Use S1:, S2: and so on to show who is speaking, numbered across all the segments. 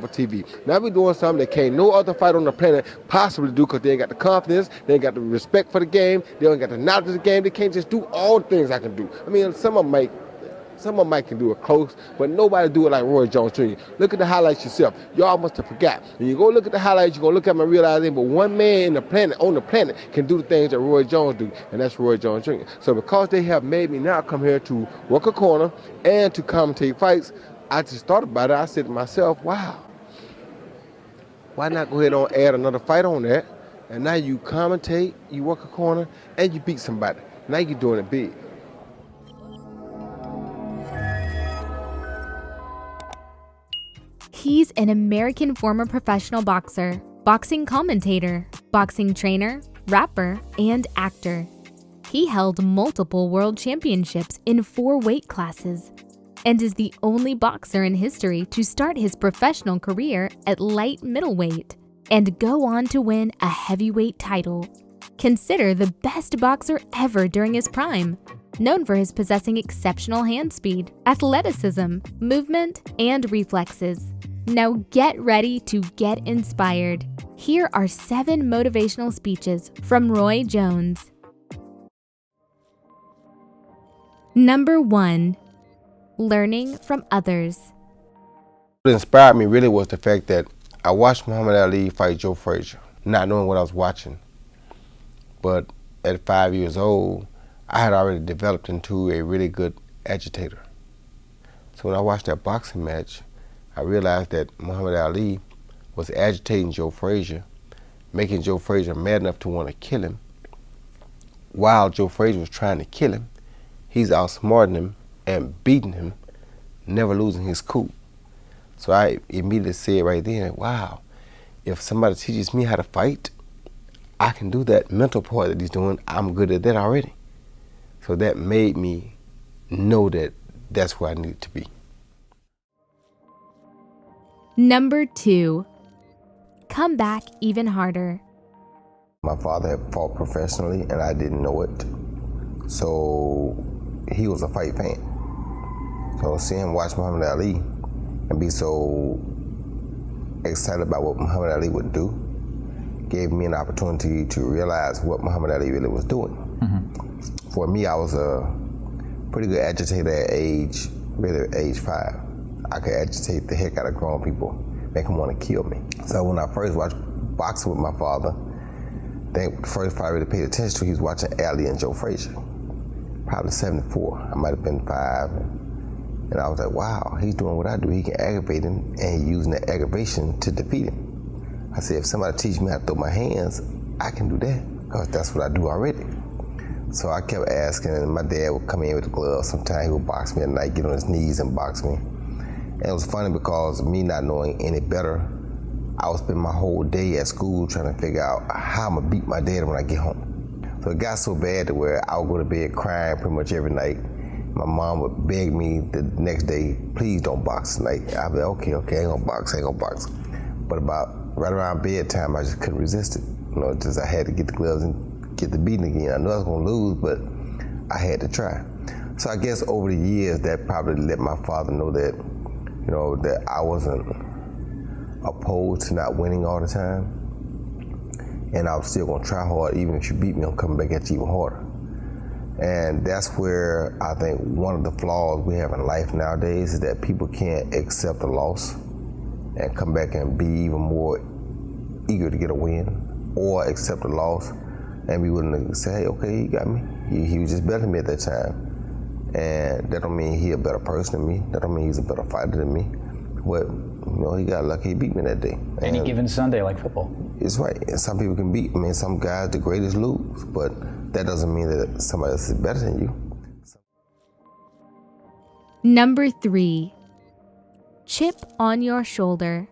S1: TV. Now we doing something that can't no other fighter on the planet possibly do because they ain't got the confidence, they ain't got the respect for the game, they ain't got the knowledge of the game. They can't just do all the things I can do. I mean, some of them might can do it close, but nobody do it like Roy Jones Jr. Look at the highlights yourself. Y'all must have forgot. When you go look at the highlights, you're going to look at them and realize but one man on the planet can do the things that Roy Jones do, and that's Roy Jones Jr. So because they have made me now come here to work a corner and to commentate fights, I just thought about it. I said to myself, wow, why not go ahead and add another fight on that? And now you commentate, you work a corner, and you beat somebody. Now you're doing it big.
S2: He's an American former professional boxer, boxing commentator, boxing trainer, rapper, and actor. He held multiple world championships in 4 weight classes and is the only boxer in history to start his professional career at light middleweight and go on to win a heavyweight title. Considered the best boxer ever during his prime, known for his possessing exceptional hand speed, athleticism, movement, and reflexes. Now get ready to get inspired. Here are 7 motivational speeches from Roy Jones. Number 1. Learning from others.
S1: What inspired me really was the fact that I watched Muhammad Ali fight Joe Frazier, not knowing what I was watching. But at 5 years old, I had already developed into a really good agitator. So when I watched that boxing match, I realized that Muhammad Ali was agitating Joe Frazier, making Joe Frazier mad enough to want to kill him. While Joe Frazier was trying to kill him, he's outsmarting him and beating him, never losing his cool. So I immediately said right then, wow, if somebody teaches me how to fight, I can do that mental part that he's doing. I'm good at that already. So that made me know that that's where I needed to be.
S2: Number 2. Come back even harder.
S1: My father had fought professionally and I didn't know it. So he was a fight fan. So seeing him watch Muhammad Ali and be so excited about what Muhammad Ali would do gave me an opportunity to realize what Muhammad Ali really was doing. Mm-hmm. For me, I was a pretty good agitator at age 5. I could agitate the heck out of grown people, make them want to kill me. So when I first watched boxing with my father, I think the first fight I really paid attention to, he was watching Ali and Joe Frazier. Probably 74, I might have been 5. And I was like, wow, he's doing what I do. He can aggravate him, and he's using that aggravation to defeat him. I said, if somebody teaches me how to throw my hands, I can do that, because that's what I do already. So I kept asking, and my dad would come in with the gloves. Sometimes he would box me at night, get on his knees and box me. And it was funny because me not knowing any better, I would spend my whole day at school trying to figure out how I'm gonna beat my dad when I get home. So it got so bad to where I would go to bed crying pretty much every night. My mom would beg me the next day, please don't box tonight. I'd be like, okay, I ain't gonna box. But about right around bedtime, I just couldn't resist it. Just I had to get the gloves and get the beating again. I knew I was gonna lose, but I had to try. So I guess over the years, that probably let my father know that, that I wasn't opposed to not winning all the time. And I was still gonna try hard. Even if you beat me, I'm coming back at you even harder. And that's where I think one of the flaws we have in life nowadays is that people can't accept a loss and come back and be even more eager to get a win, or accept a loss and be willing to say, hey, okay, he got me. He was just better than me at that time. And that don't mean he a better person than me. That don't mean he's a better fighter than me. But he got lucky, he beat me that day.
S3: Any given Sunday, like football.
S1: It's right. And some people can beat. Some guys, the greatest lose, but that doesn't mean that somebody else is better than you.
S2: Number 3. Chip on your shoulder.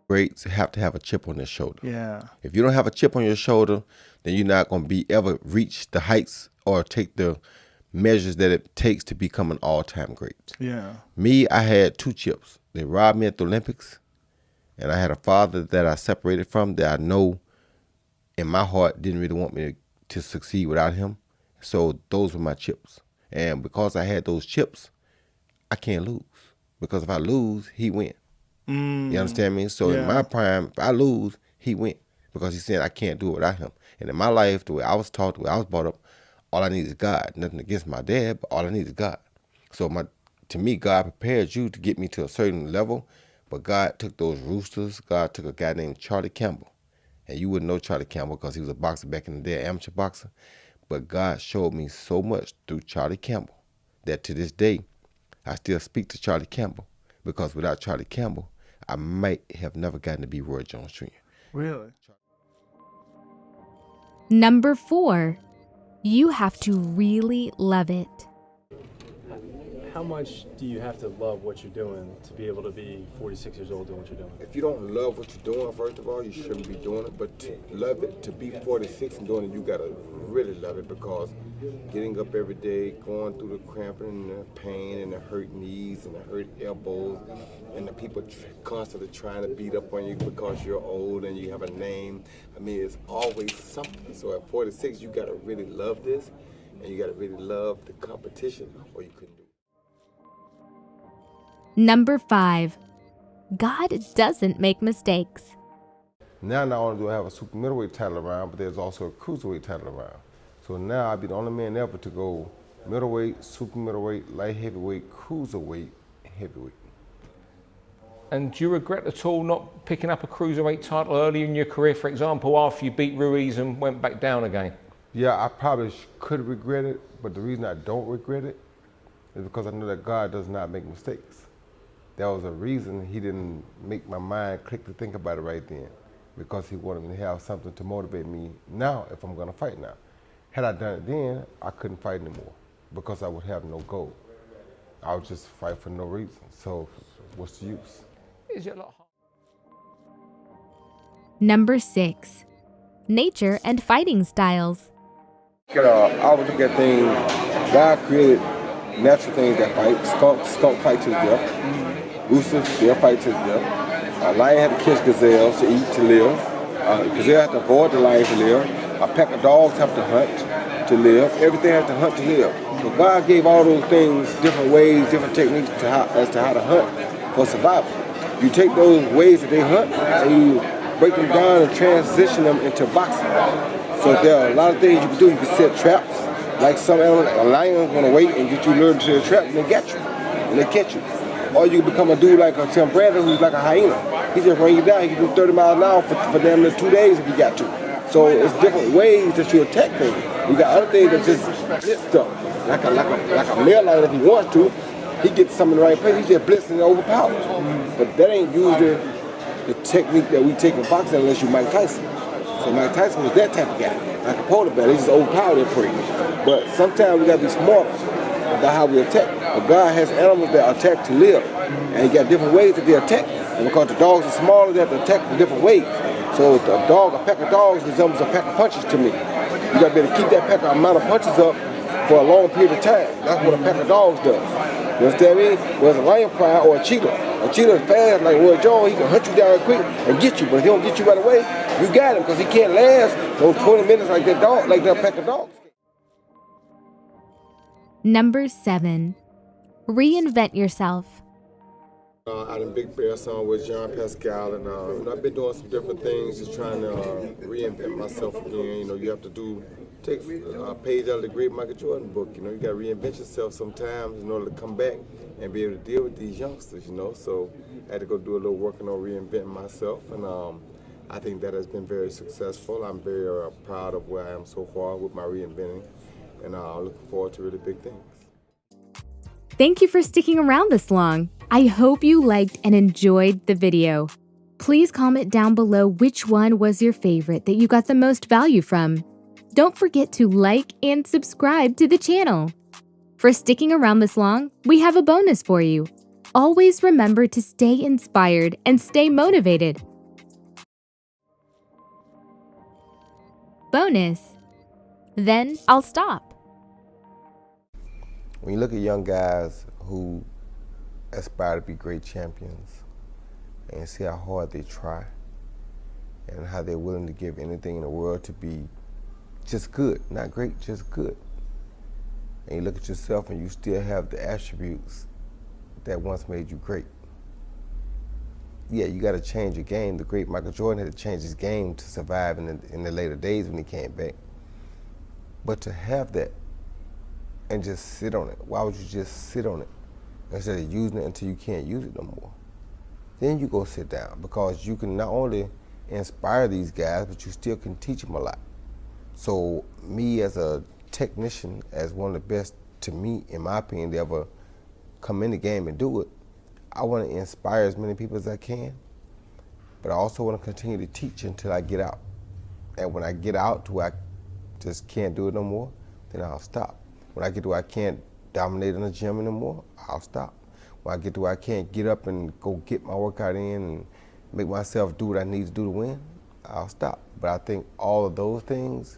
S1: Greats have to have a chip on their shoulder.
S4: Yeah.
S1: If you don't have a chip on your shoulder, then you're not going to ever reach the heights or take the measures that it takes to become an all-time great.
S4: Yeah.
S1: Me, I had 2 chips. They robbed me at the Olympics, and I had a father that I separated from that I know in my heart didn't really want me to succeed without him. So those were my chips. And because I had those chips, I can't lose. Because if I lose, he wins. You understand me? So in my prime, if I lose, he win because he's saying I can't do it without him. And in my life, the way I was taught, the way I was brought up, all I need is God. Nothing against my dad, but all I need is God. So to me, God prepared you to get me to a certain level, but God took those roosters. God took a guy named Charlie Campbell. And you wouldn't know Charlie Campbell because he was a boxer back in the day, amateur boxer. But God showed me so much through Charlie Campbell that to this day, I still speak to Charlie Campbell because without Charlie Campbell, I might have never gotten to be Roy Jones Jr.
S4: Really?
S2: Number 4, you have to really love it.
S5: How much do you have to love what you're doing to be able to be 46 years old doing what you're doing?
S1: If you don't love what you're doing, first of all, you shouldn't be doing it. But to love it, to be 46 and doing it, you gotta really love it because getting up every day, going through the cramping and the pain and the hurt knees and the hurt elbows and the people constantly trying to beat up on you because you're old and you have a name. I mean, it's always something. So at 46, you gotta really love this and you gotta really love the competition or you couldn't do it.
S2: Number 5, God doesn't make mistakes.
S1: Now not only do I have a super middleweight title around, but there's also a cruiserweight title around. So now I'll be the only man ever to go middleweight, super middleweight, light heavyweight, cruiserweight, and heavyweight.
S6: And do you regret at all not picking up a cruiserweight title early in your career, for example, after you beat Ruiz and went back down again?
S1: Yeah, I probably could regret it, but the reason I don't regret it is because I know that God does not make mistakes. That was a reason he didn't make my mind click to think about it right then, because he wanted me to have something to motivate me now if I'm gonna fight now. Had I done it then, I couldn't fight anymore because I would have no goal. I would just fight for no reason. So what's the use?
S6: Is it a lot hard?
S2: Number 6, nature and fighting styles.
S1: I always look at things, God created natural things that fight. Skunk fight to the death. Roosters, they'll fight to the death. A lion had to catch gazelles to eat to live. Gazelle have to avoid the lion to live. A pack of dogs have to hunt to live. Everything has to hunt to live. So God gave all those things different ways, different techniques as to how to hunt for survival. You take those ways that they hunt and you break them down and transition them into boxing. So there are a lot of things you can do. You can set traps. Like some animals, a lion's gonna wait and get you lured into the trap and they get you. And they catch you. Or you can become a dude like a Tim Bradley who's like a hyena. He just bring you down. He can do 30 miles an hour for damn near 2 days if he got to. So it's different ways that you attack things. You got other things that just blitz stuff. Like a male lion if he wants to, he gets some in the right place, he just blitzes and overpowers. But that ain't usually the technique that we take in boxing unless you're Mike Tyson. So Mike Tyson was that type of guy. Like a polar bear, they just overpower their prey. But sometimes we gotta be smart about how we attack. But God has animals that attack to live. And he got different ways that they attack. And because the dogs are smaller, they have to attack in different ways. So a pack of dogs resembles a pack of punches to me. You gotta be able to keep that pack of amount of punches up for a long period of time. That's what a pack of dogs does. You understand me? Whereas a lion pride or a cheetah is fast like Roy Jones, he can hunt you down quick and get you. But if he don't get you right away, you got him because he can't last those 20 minutes like that dog, like that pack of dogs.
S2: Number 7, reinvent yourself.
S1: I done Big Bear song with John Pascal, and I've been doing some different things, just trying to reinvent myself again. You have to take a page out of the great Michael Jordan book. You got to reinvent yourself sometimes in order to come back and be able to deal with these youngsters. So I had to go do a little working on reinventing myself, and I think that has been very successful. I'm very proud of where I am so far with my reinventing, and I'm looking forward to really big things.
S2: Thank you for sticking around this long. I hope you liked and enjoyed the video. Please comment down below which one was your favorite that you got the most value from. Don't forget to like and subscribe to the channel. For sticking around this long, we have a bonus for you. Always remember to stay inspired and stay motivated. Bonus. Then I'll stop.
S1: When you look at young guys who aspire to be great champions and see how hard they try and how they're willing to give anything in the world to be just good, not great, just good. And you look at yourself and you still have the attributes that once made you great. yeah, you got to change your game. The great Michael Jordan had to change his game to survive in the later days when he came back. But to have that and just sit on it, why would you just sit on it instead of using it until you can't use it no more? Then you go sit down, because you can not only inspire these guys, but you still can teach them a lot. So me as a technician, as one of the best, to me, in my opinion, to ever come in the game and do it, I want to inspire as many people as I can, but I also want to continue to teach until I get out. And when I get out to where I just can't do it no more, then I'll stop. When I get to where I can't dominate in the gym anymore, I'll stop. When I get to where I can't get up and go get my workout in and make myself do what I need to do to win, I'll stop. But I think all of those things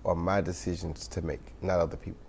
S1: are my decisions to make, not other people.